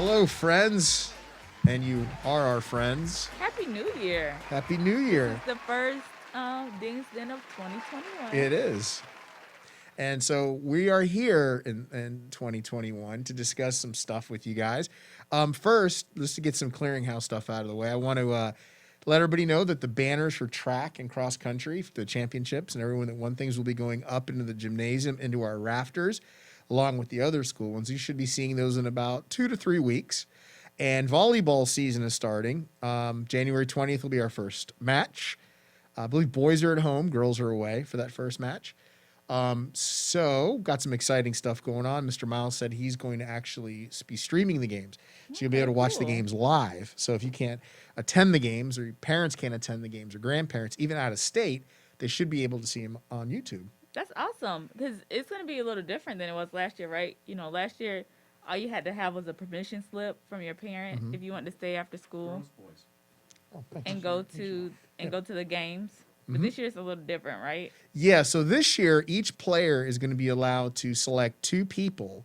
Hello, friends. And you are our friends. Happy New Year. Happy New Year. This is the first Dings Den of 2021. It is. And so we are here in 2021 to discuss some stuff with you guys. First, just to get some clearinghouse stuff out of the way, I want to let everybody know that the banners for track and cross country, the championships, and everyone that won things will be going up into the gymnasium, into our rafters, along with the other school ones. You should be seeing those in about 2 to 3 weeks. And volleyball season is starting. January 20th will be our first match. I believe boys are at home, girls are away for that first match. So got some exciting stuff going on. Mr. Miles said he's going to actually be streaming the games. So you'll be able to watch the games live. So if you can't attend the games, or your parents can't attend the games, or grandparents, even out of state, they should be able to see them on YouTube. That's awesome because it's going to be a little different than it was last year, right? You know, last year all you had to have was a permission slip from your parent if you wanted to stay after school and go to the games. But this year it's a little different, right? Yeah, so this year each player is going to be allowed to select 2 people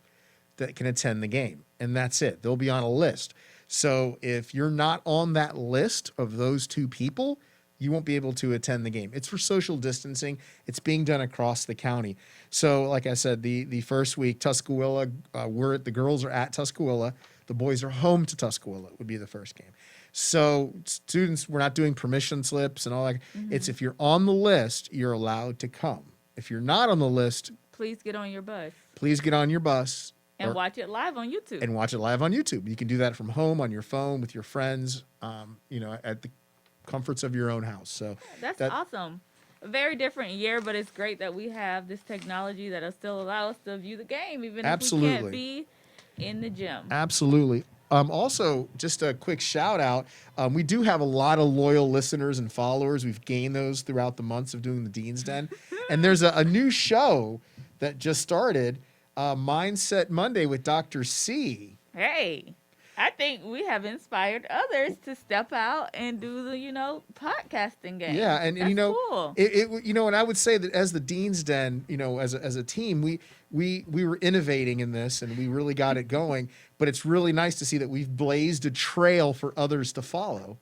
that can attend the game, and that's it. They'll be on a list. So if you're not on that list of those 2 people, you won't be able to attend the game. It's for social distancing. It's being done across the county. So like I said, the first week, Tuscaloosa, the girls are at Tuscaloosa. The boys are home to Tuscaloosa would be the first game. So students, we're not doing permission slips and all that. It's if you're on the list, you're allowed to come. If you're not on the list, Please get on your bus please get on your bus and watch it live on YouTube. and watch it live on YouTube. You can do that from home, on your phone, with your friends, at the comforts of your own house. So That's awesome. A very different year, but it's great that we have this technology that'll still allow us to view the game, even if we can't be in the gym. Absolutely. Also, just a quick shout out. We do have a lot of loyal listeners and followers. We've gained those throughout the months of doing the Dean's Den. And there's a new show that just started, Mindset Monday with Dr. C. Hey, I think we have inspired others to step out and do the, podcasting game. Yeah, and That's cool. And I would say that as the Dean's Den, as a team, we were innovating in this and we really got it going. But it's really nice to see that we've blazed a trail for others to follow.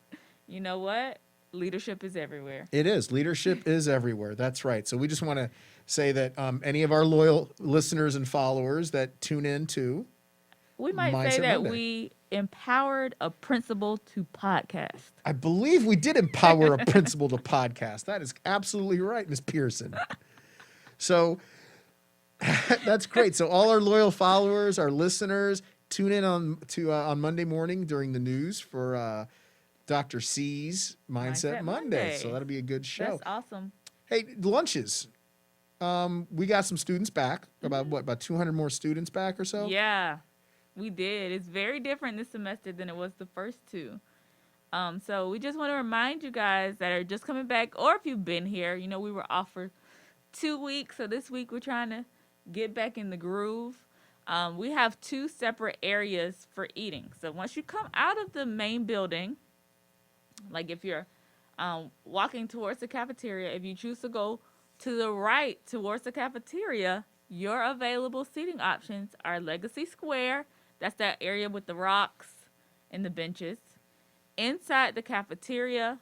You know what? Leadership is everywhere. It is. Leadership is everywhere. That's right. So we just want to say that any of our loyal listeners and followers that tune in to We might Mindset say that Monday. we empowered a principal to podcast. I believe we did empower a principal to podcast. That is absolutely right, Ms. Pearson. So that's great. So all our loyal followers, our listeners, tune in on Monday morning during the news for Dr. C's Mindset Monday. So that'll be a good show. That's awesome. Hey, lunches. We got some students back. About 200 more students back or so? Yeah, we did. It's very different this semester than it was the first 2. So we just want to remind you guys that are just coming back, or if you've been here, we were off for 2 weeks. So this week we're trying to get back in the groove. We have 2 separate areas for eating. So once you come out of the main building, like if you're walking towards the cafeteria, if you choose to go to the right towards the cafeteria, your available seating options are Legacy Square. That's that area with the rocks and the benches. Inside the cafeteria,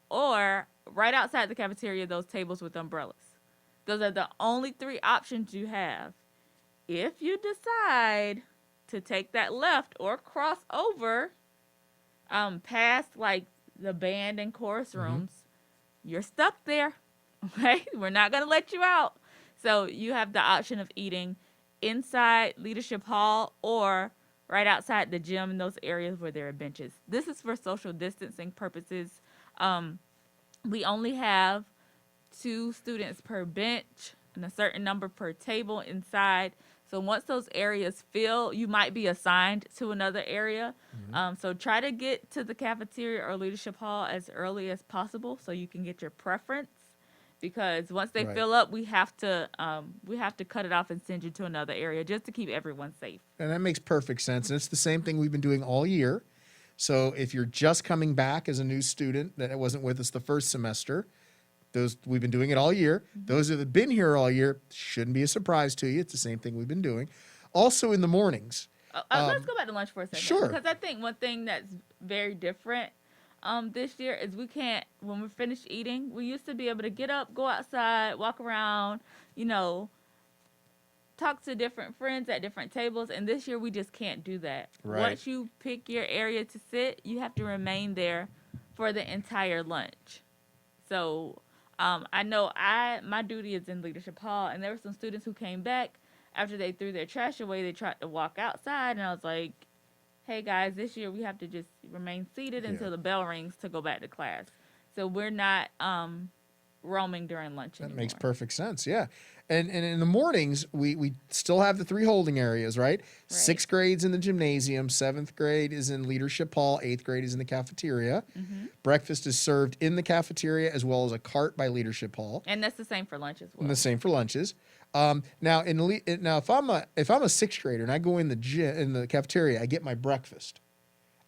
or right outside the cafeteria, those tables with umbrellas. Those are the only 3 options you have. If you decide to take that left or cross over past like the band and chorus rooms, you're stuck there. Okay? We're not going to let you out. So you have the option of eating inside Leadership Hall or right outside the gym in those areas where there are benches. This is for social distancing purposes. We only have 2 students per bench and a certain number per table inside. So once those areas fill, you might be assigned to another area. So try to get to the cafeteria or Leadership Hall as early as possible so you can get your preference. Because once they fill up, we have to cut it off and send you to another area just to keep everyone safe. And that makes perfect sense. And it's the same thing we've been doing all year. So if you're just coming back as a new student that wasn't with us the first semester, we've been doing it all year. Those that have been here all year, shouldn't be a surprise to you. It's the same thing we've been doing. Also in the mornings, Let's go back to lunch for a second. Sure. Because I think one thing that's very different this year is we can't, when we're finished eating, we used to be able to get up, go outside, walk around, you know, talk to different friends at different tables. And this year we just can't do that. Right. Once you pick your area to sit, you have to remain there for the entire lunch. So I know my duty is in leadership hall, and there were some students who came back after they threw their trash away. They tried to walk outside, and I was like, hey guys, this year we have to just remain seated until the bell rings to go back to class. So we're not roaming during lunch anymore. That makes perfect sense. Yeah. And in the mornings, we still have the 3 holding areas, right? 6th grade's in the gymnasium, 7th grade is in leadership hall, 8th grade is in the cafeteria. Mm-hmm. Breakfast is served in the cafeteria as well as a cart by leadership hall. And that's the same for lunch as well. And the same for lunches. Now if I'm a 6th grader and I go in the cafeteria, I get my breakfast.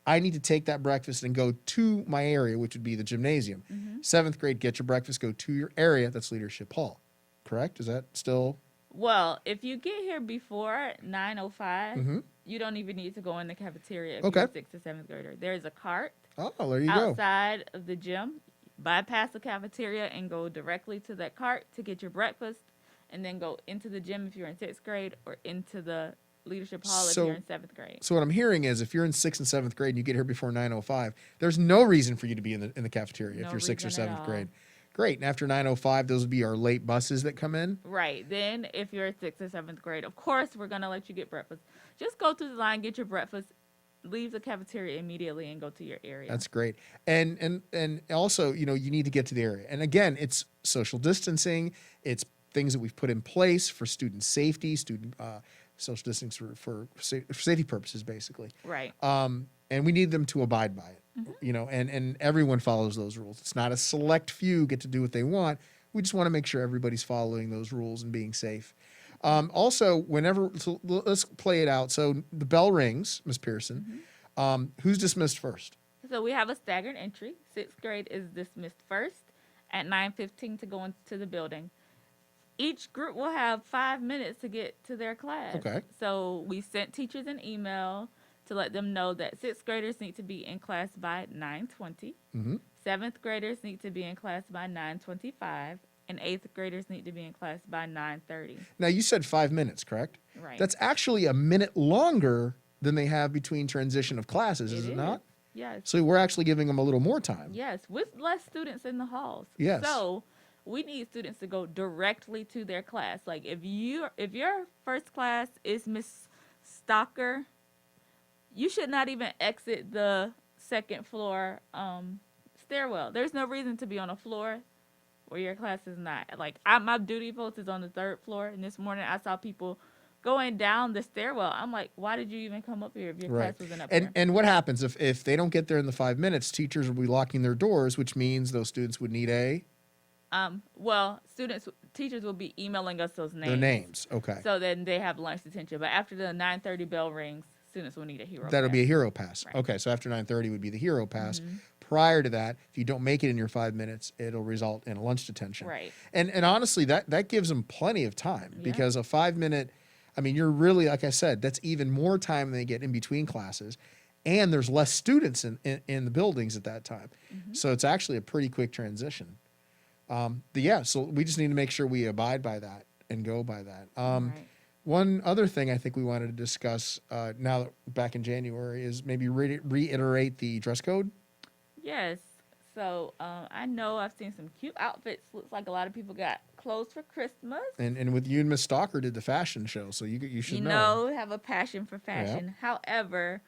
I need to take that breakfast and go to my area, which would be the gymnasium. Mm-hmm. 7th grade, get your breakfast, go to your area. That's leadership hall. Correct? Is that still? Well, if you get here before 9:05, you don't even need to go in the cafeteria if you're a 6th or 7th grader. There's a cart There you go. outside of the gym. Bypass the cafeteria and go directly to that cart to get your breakfast, and then go into the gym if you're in 6th grade, or into the leadership hall if you're in 7th grade. So what I'm hearing is, if you're in 6th and 7th grade and you get here before 9:05, there's no reason for you to be in the cafeteria if you're 6th or 7th grade. Great. And after 9:05, those would be our late buses that come in. Right. Then if you're 6th or 7th grade, of course we're gonna let you get breakfast. Just go through the line, get your breakfast, leave the cafeteria immediately, and go to your area. That's great. And also, you need to get to the area. And again, it's social distancing. It's things that we've put in place for student safety, social distancing for safety purposes, basically. Right. And we need them to abide by it. And everyone follows those rules. It's not a select few get to do what they want. We just want to make sure everybody's following those rules and being safe. Also, so let's play it out. So the bell rings, Ms. Pearson. Who's dismissed first? So we have a staggered entry. 6th grade is dismissed first at 9:15 to go into the building. Each group will have 5 minutes to get to their class. Okay. So we sent teachers an email to let them know that 6th graders need to be in class by 9:20. 7th graders need to be in class by 9:25. And 8th graders need to be in class by 9:30. Now, you said 5 minutes, correct? Right. That's actually a minute longer than they have between transition of classes, is it not? Yes. So we're actually giving them a little more time. Yes, with less students in the halls. Yes. So we need students to go directly to their class. Like if your first class is Miss Stalker, you should not even exit the 2nd floor stairwell. There's no reason to be on a floor where your class is not. Like my duty post is on the 3rd floor, and this morning I saw people going down the stairwell. I'm like, why did you even come up here if your class wasn't up there? And what happens if they don't get there in the 5 minutes? Teachers will be locking their doors, which means those students would need teachers will be emailing us those names. their names. Okay. So then they have lunch detention. But after the 9:30 bell rings, students will need a hero That'll pass. be a hero pass. Right. Okay, so after 9:30 would be the hero pass. Prior to that, if you don't make it in your 5 minutes, it'll result in a lunch detention. Right. And honestly, that gives them plenty of time because a 5 minute, you're really, like I said, that's even more time than they get in between classes. And there's less students in the buildings at that time. So it's actually a pretty quick transition. So we just need to make sure we abide by that and go by that. Right. One other thing I think we wanted to discuss now that back in January is maybe reiterate the dress code. Yes. So I know I've seen some cute outfits. Looks like a lot of people got clothes for Christmas. And with you and Miss Stalker did the fashion show, so you should know. Have a passion for fashion. However,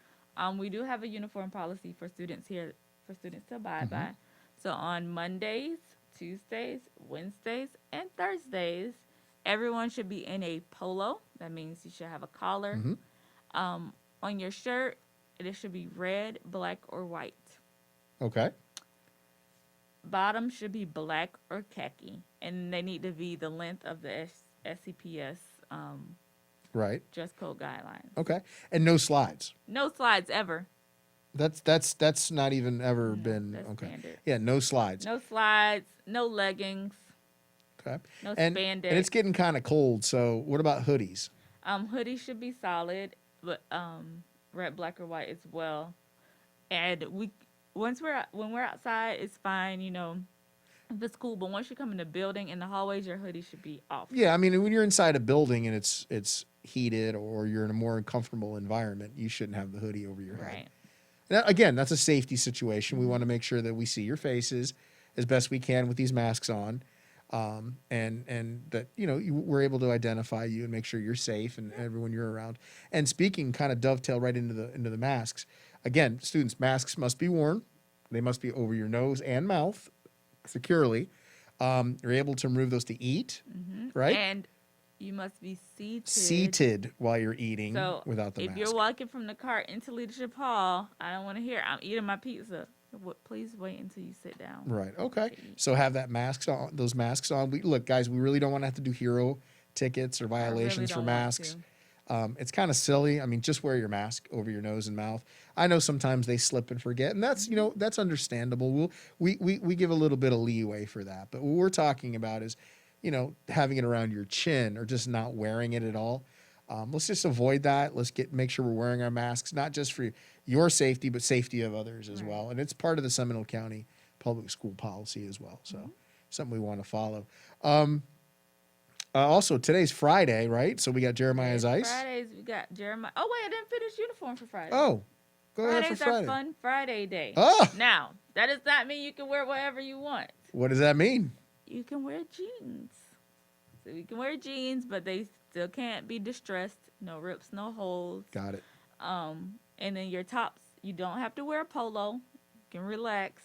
we do have a uniform policy for students here, for students to abide by. So on Mondays, Tuesdays, Wednesdays, and Thursdays, everyone should be in a polo. That means you should have a collar. On your shirt, it should be red, black, or white. Okay. Bottom should be black or khaki, and they need to be the length of the SCPS Right. dress code guidelines. Okay. And no slides. No slides ever. That's not even ever been That's okay. standard. Yeah, no slides. No slides, no leggings, Okay. no And spandex. it's getting kind of cold, so what about hoodies? Hoodies should be solid. but red, black, or white as well. And we when we're outside, it's fine, if it's cool. But once you come in the building, in the hallways, your hoodie should be off. Yeah, I mean, when you're inside a building and it's heated or you're in a more comfortable environment, you shouldn't have the hoodie over your head. Right. Now, again, that's a safety situation. We want to make sure that we see your faces as best we can with these masks on, and that we're able to identify you and make sure you're safe and everyone you're around. And speaking, kind of dovetail right into the masks. Again, students, masks must be worn. They must be over your nose and mouth securely. You're able to remove those to eat, right? And you must be seated. Seated while you're eating So without the if mask. you're walking from the cart into Leadership Hall, I don't want to hear, I'm eating my pizza. Please wait until you sit down. Right. Okay. So have that masks on. Those masks on. Look, guys. We really don't want to have to do hero tickets or violations for masks. It's kind of silly. I mean, just wear your mask over your nose and mouth. I know sometimes they slip and forget, and that's understandable. We give a little bit of leeway for that. But what we're talking about is, having it around your chin or just not wearing it at all. Let's just avoid that. Let's make sure we're wearing our masks, not just for your safety, but safety of others as well. And it's part of the Seminole County public school policy as well. So something we want to follow. Also, today's Friday, right? So we got Jeremiah's Ice. Fridays, we got Jeremiah. Oh, wait, I didn't finish uniform for Friday. Oh, go ahead for Friday's Friday. our Fun Friday day. Oh, Now, that does not mean you can wear whatever you want. what does that mean? You can wear jeans. So you can wear jeans, but they still can't be distressed. No rips, no holes. Got it. And then your tops, you don't have to wear a polo. You can relax,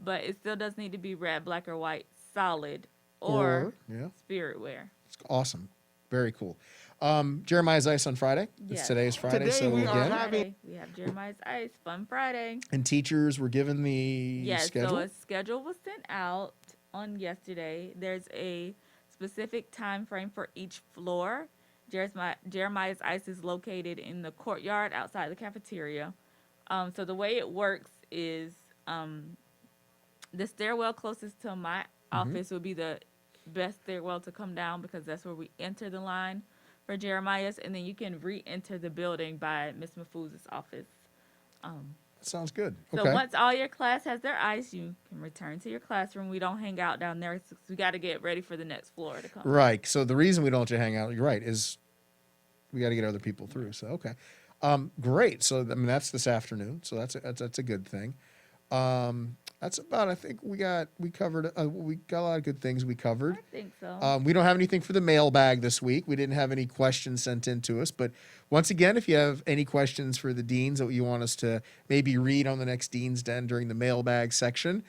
but it still does need to be red, black, or white, solid, or spirit wear. It's awesome. Very cool. Jeremiah's Ice on Friday. Yes. Today's Friday. Today so we again, are Friday, we have Jeremiah's Ice, Fun Friday. and teachers were given the Yes, schedule. so a schedule was sent out on yesterday. There's a specific time frame for each floor. Jeremiah's Ice is located in the courtyard outside the cafeteria. So the way it works is the stairwell closest to my office would be the best stairwell to come down because that's where we enter the line for Jeremiah's, and then you can re-enter the building by Miss Mahfouz's office. Sounds good. So Okay. once all your class has their ice, you can return to your classroom. We don't hang out down there. We got to get ready for the next floor to come. Right. So the reason we don't let you hang out, you're right, is we got to get other people through. So okay, great. So I mean that's this afternoon. So that's a good thing. That's about. I think we covered. We got a lot of good things we covered. I think so. We don't have anything for the mailbag this week. We didn't have any questions sent in to us. But once again, if you have any questions for the deans that you want us to maybe read on the next Dean's Den during the mailbag section,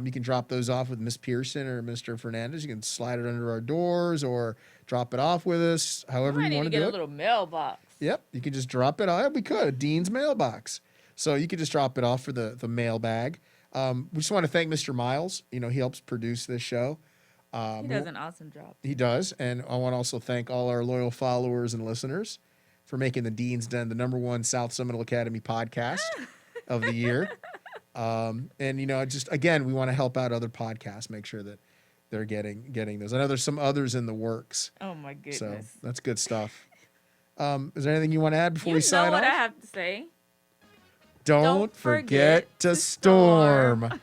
you can drop those off with Miss Pearson or Mr. Fernandez. You can slide it under our doors or drop it off with us, however We might you need want to to get do a it. little mailbox. Yep, you can just drop it off. We could, a Dean's mailbox. So you could just drop it off for the mailbag. We just want to thank Mr. Miles. He helps produce this show. He does an awesome job. He does. And I want to also thank all our loyal followers and listeners for making the Dean's Den the #1 South Seminole Academy podcast of the year. And, just, again, we want to help out other podcasts, make sure that they're getting those. I know there's some others in the works. Oh, my goodness. So that's good stuff. Is there anything you want to add before You we know sign what off? I have to say. Don't forget to storm.